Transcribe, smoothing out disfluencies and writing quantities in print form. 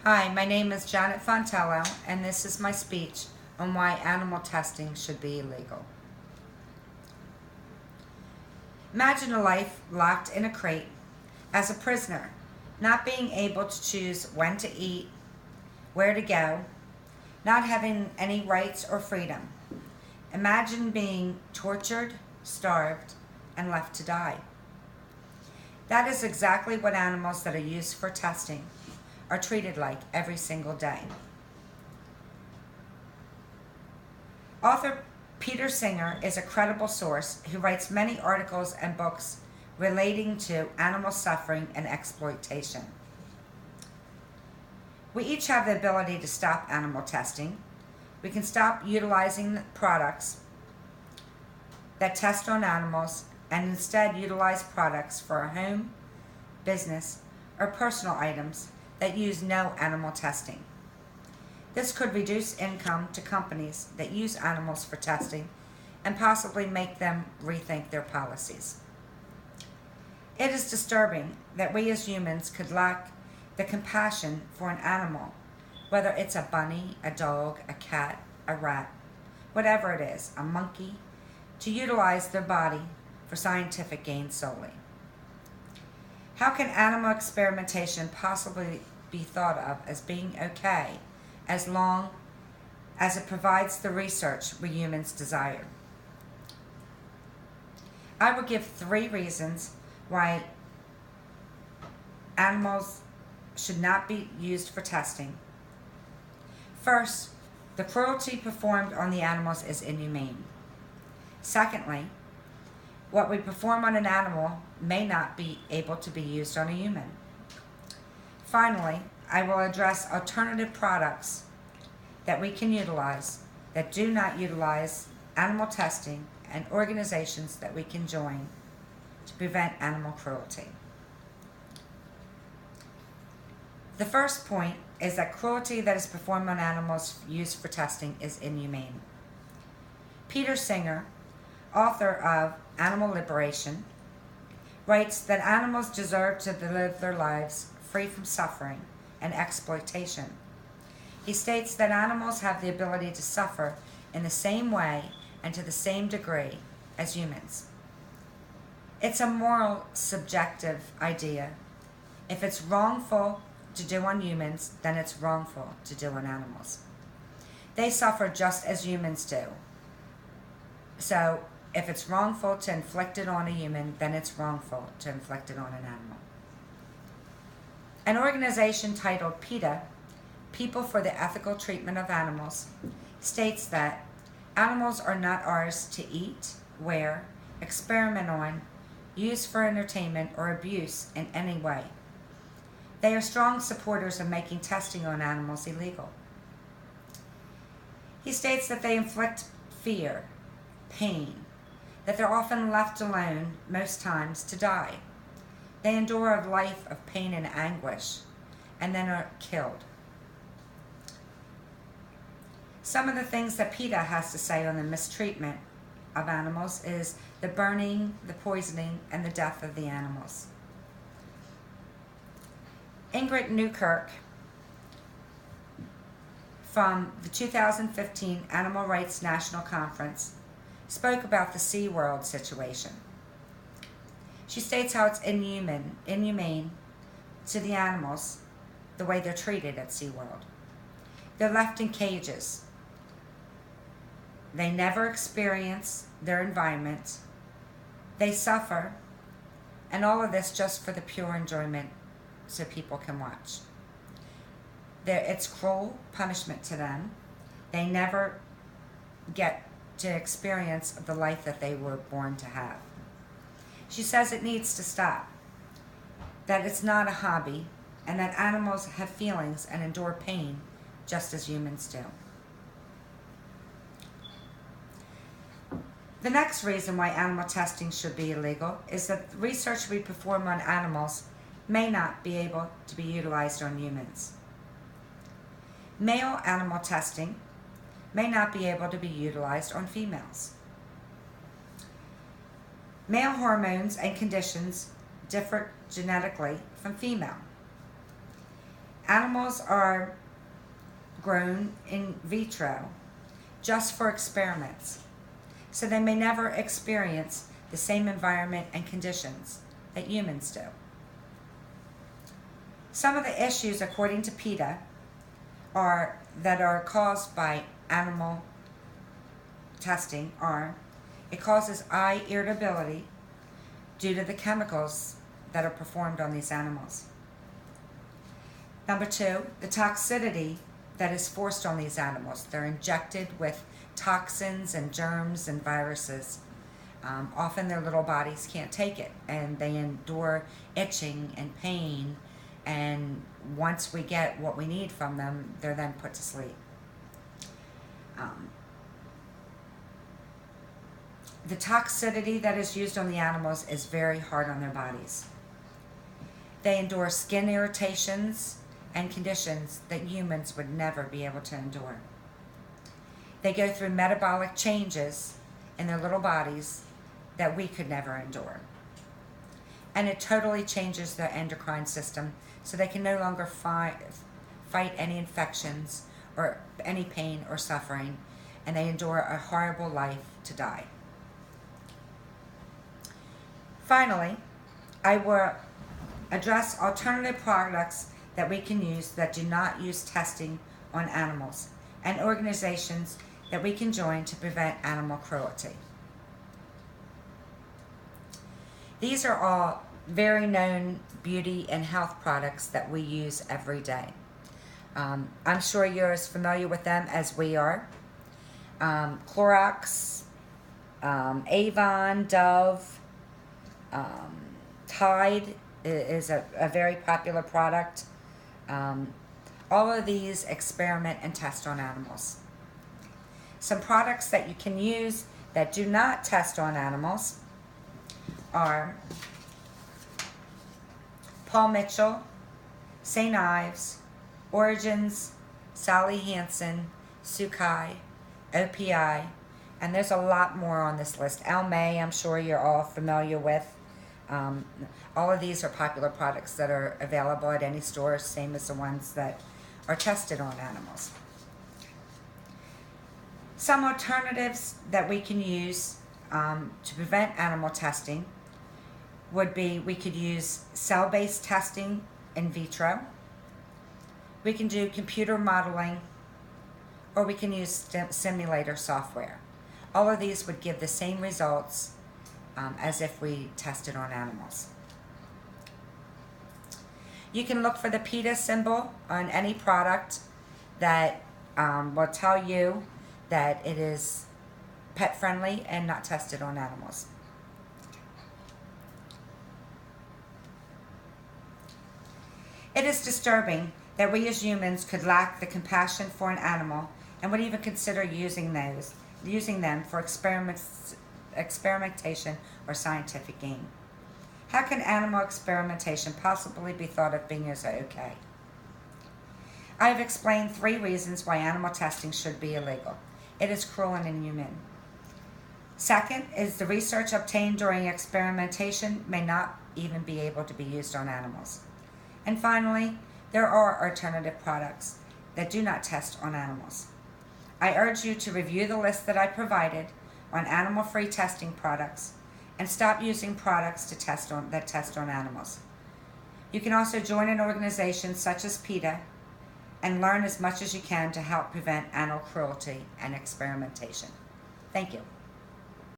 Hi, my name is Janet Fontello, and this is my speech on why animal testing should be illegal. Imagine a life locked in a crate as a prisoner, not being able to choose when to eat, where to go, not having any rights or freedom. Imagine being tortured, starved, and left to die. That is exactly what animals that are used for testing are treated like every single day. Author Peter Singer is a credible source who writes many articles and books relating to animal suffering and exploitation. We each have the ability to stop animal testing. We can stop utilizing products that test on animals and instead utilize products for our home, business, or personal items that use no animal testing. This could reduce income to companies that use animals for testing and possibly make them rethink their policies. It is disturbing that we as humans could lack the compassion for an animal, whether it's a bunny, a dog, a cat, a rat, whatever it is, a monkey, to utilize their body for scientific gain solely. How can animal experimentation possibly be thought of as being okay as long as it provides the research we humans desire? I will give 3 reasons why animals should not be used for testing. First, the cruelty performed on the animals is inhumane. Secondly, what we perform on an animal may not be able to be used on a human. Finally, I will address alternative products that we can utilize that do not utilize animal testing and organizations that we can join to prevent animal cruelty. The first point is that cruelty that is performed on animals used for testing is inhumane. Peter Singer, author of Animal Liberation, writes that animals deserve to live their lives free from suffering and exploitation. He states that animals have the ability to suffer in the same way and to the same degree as humans. It's a moral, subjective idea. If it's wrongful to do on humans, then it's wrongful to do on animals. They suffer just as humans do. So, if it's wrongful to inflict it on a human, then it's wrongful to inflict it on an animal. An organization titled PETA, People for the Ethical Treatment of Animals, states that animals are not ours to eat, wear, experiment on, use for entertainment, or abuse in any way. They are strong supporters of making testing on animals illegal. He states that they inflict fear, pain, that they're often left alone, most times, to die. They endure a life of pain and anguish, and then are killed. Some of the things that PETA has to say on the mistreatment of animals is the burning, the poisoning, and the death of the animals. Ingrid Newkirk from the 2015 Animal Rights National Conference spoke about the SeaWorld situation. She states how it's inhumane to the animals the way they're treated at SeaWorld. They're left in cages. They never experience their environment. They suffer, and all of this just for the pure enjoyment so people can watch. It's cruel punishment to them. They never get to experience the life that they were born to have. She says it needs to stop, that it's not a hobby, and that animals have feelings and endure pain just as humans do. The next reason why animal testing should be illegal is that the research we perform on animals may not be able to be utilized on humans. Male animal testing may not be able to be utilized on females. Male hormones and conditions differ genetically from female. Animals are grown in vitro just for experiments, so they may never experience the same environment and conditions that humans do. Some of the issues, according to PETA, that are caused by animal testing are: it causes eye irritability due to the chemicals that are performed on these animals. Number two, the toxicity that is forced on these animals. They're injected with toxins and germs and viruses. Often their little bodies can't take it, and they endure itching and pain, and once we get what we need from them, they're then put to sleep. The toxicity that is used on the animals is very hard on their bodies. They endure skin irritations and conditions that humans would never be able to endure. They go through metabolic changes in their little bodies that we could never endure. And it totally changes their endocrine system, so they can no longer fight any infections or any pain or suffering, and they endure a horrible life to die. Finally, I will address alternative products that we can use that do not use testing on animals, and organizations that we can join to prevent animal cruelty. These are all very known beauty and health products that we use every day. I'm sure you're as familiar with them as we are. Clorox, Avon, Dove, Tide is a very popular product. All of these experiment and test on animals. Some products that you can use that do not test on animals are Paul Mitchell, St. Ives, Origins, Sally Hansen, Sukai, OPI, and there's a lot more on this list. El May, I'm sure you're all familiar with. All of these are popular products that are available at any store, same as the ones that are tested on animals. Some alternatives that we can use to prevent animal testing would be, we could use cell-based testing in vitro, we can do computer modeling, or we can use simulator software. All of these would give the same results as if we tested on animals. You can look for the PETA symbol on any product that will tell you that it is pet friendly and not tested on animals. It is disturbing that we as humans could lack the compassion for an animal and would even consider using them for experimentation or scientific gain. How can animal experimentation possibly be thought of being as okay? I have explained 3 reasons why animal testing should be illegal. It is cruel and inhumane. Second is the research obtained during experimentation may not even be able to be used on animals. And finally, there are alternative products that do not test on animals. I urge you to review the list that I provided on animal-free testing products and stop using products that test on animals. You can also join an organization such as PETA and learn as much as you can to help prevent animal cruelty and experimentation. Thank you.